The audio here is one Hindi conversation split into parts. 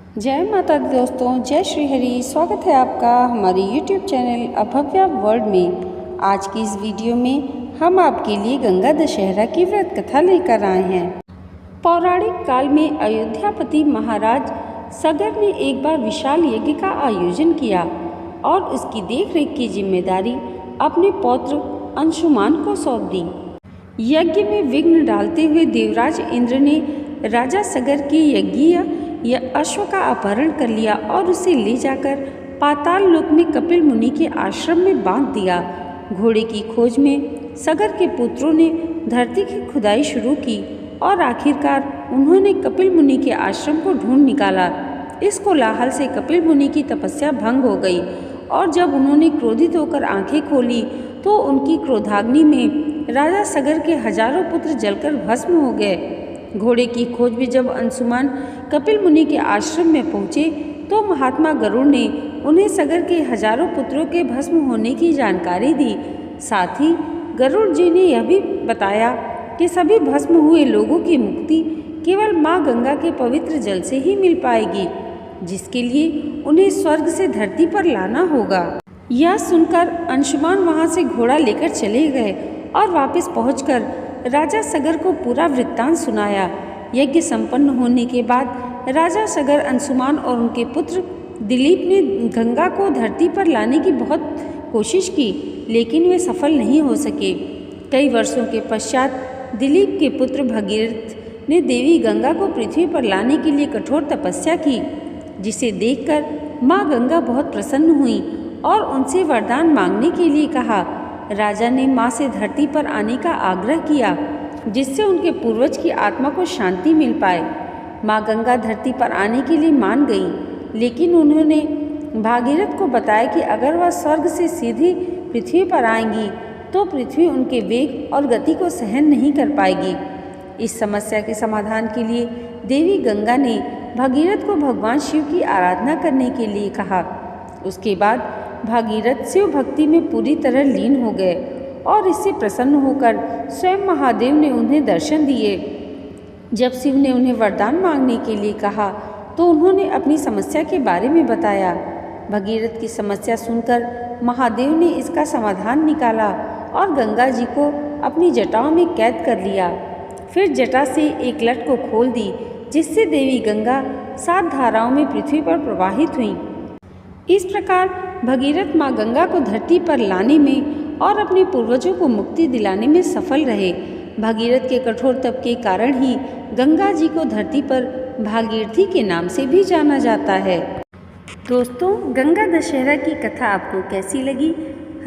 जय माता दी दोस्तों, जय श्री हरि। स्वागत है आपका हमारे YouTube चैनल अभव्या वर्ल्ड में। आज की इस वीडियो में हम आपके लिए गंगा दशहरा की व्रत कथा लेकर आए हैं। पौराणिक काल में अयोध्यापति महाराज सगर ने एक बार विशाल यज्ञ का आयोजन किया और उसकी देखरेख की जिम्मेदारी अपने पौत्र अंशुमान को सौंप दी। यज्ञ में विघ्न डालते हुए देवराज इंद्र ने राजा सगर की यज्ञीय अश्व का अपहरण कर लिया और उसे ले जाकर पाताल लोक में कपिल मुनि के आश्रम में बांध दिया। घोड़े की खोज में सगर के पुत्रों ने धरती की खुदाई शुरू की और आखिरकार उन्होंने कपिल मुनि के आश्रम को ढूंढ निकाला। इस कोलाहल से कपिल मुनि की तपस्या भंग हो गई और जब उन्होंने क्रोधित होकर आंखें खोली तो उनकी क्रोधाग्नि में राजा सगर के हजारों पुत्र जलकर भस्म हो गए। घोड़े की खोज में जब अंशुमान कपिल मुनि के आश्रम में पहुँचे तो महात्मा गरुड़ ने उन्हें सगर के हजारों पुत्रों के भस्म होने की जानकारी दी। साथ ही गरुड़ जी ने यह भी बताया कि सभी भस्म हुए लोगों की मुक्ति केवल माँ गंगा के पवित्र जल से ही मिल पाएगी, जिसके लिए उन्हें स्वर्ग से धरती पर लाना होगा। यह सुनकर अंशुमान वहाँ से घोड़ा लेकर चले गए और वापस पहुँचकर राजा सगर को पूरा वृत्तांत सुनाया। यज्ञ संपन्न होने के बाद राजा सगर, अंशुमान और उनके पुत्र दिलीप ने गंगा को धरती पर लाने की बहुत कोशिश की, लेकिन वे सफल नहीं हो सके। कई वर्षों के पश्चात दिलीप के पुत्र भगीरथ ने देवी गंगा को पृथ्वी पर लाने के लिए कठोर तपस्या की, जिसे देखकर माँ गंगा बहुत प्रसन्न हुई और उनसे वरदान मांगने के लिए कहा। राजा ने माँ से धरती पर आने का आग्रह किया, जिससे उनके पूर्वज की आत्मा को शांति मिल पाए। माँ गंगा धरती पर आने के लिए मान गई, लेकिन उन्होंने भागीरथ को बताया कि अगर वह स्वर्ग से सीधी पृथ्वी पर आएंगी तो पृथ्वी उनके वेग और गति को सहन नहीं कर पाएगी। इस समस्या के समाधान के लिए देवी गंगा ने भागीरथ को भगवान शिव की आराधना करने के लिए कहा। उसके बाद भागीरथ शिव भक्ति में पूरी तरह लीन हो गए और इससे प्रसन्न होकर स्वयं महादेव ने उन्हें दर्शन दिए। जब शिव ने उन्हें वरदान मांगने के लिए कहा तो उन्होंने अपनी समस्या के बारे में बताया। भगीरथ की समस्या सुनकर महादेव ने इसका समाधान निकाला और गंगा जी को अपनी जटाओं में कैद कर लिया। फिर जटा से एक लट को खोल दी, जिससे देवी गंगा 7 धाराओं में पृथ्वी पर प्रवाहित हुई। इस प्रकार भगीरथ माँ गंगा को धरती पर लाने में और अपने पूर्वजों को मुक्ति दिलाने में सफल रहे। भागीरथ के कठोर तप के कारण ही गंगा जी को धरती पर भागीरथी के नाम से भी जाना जाता है। दोस्तों, गंगा दशहरा की कथा आपको कैसी लगी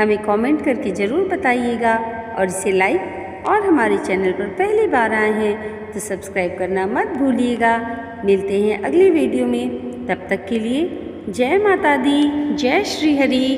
हमें कमेंट करके ज़रूर बताइएगा और इसे लाइक और हमारे चैनल पर पहली बार आए हैं तो सब्सक्राइब करना मत भूलिएगा। मिलते हैं अगली वीडियो में, तब तक के लिए जय माता दी, जय श्री हरि।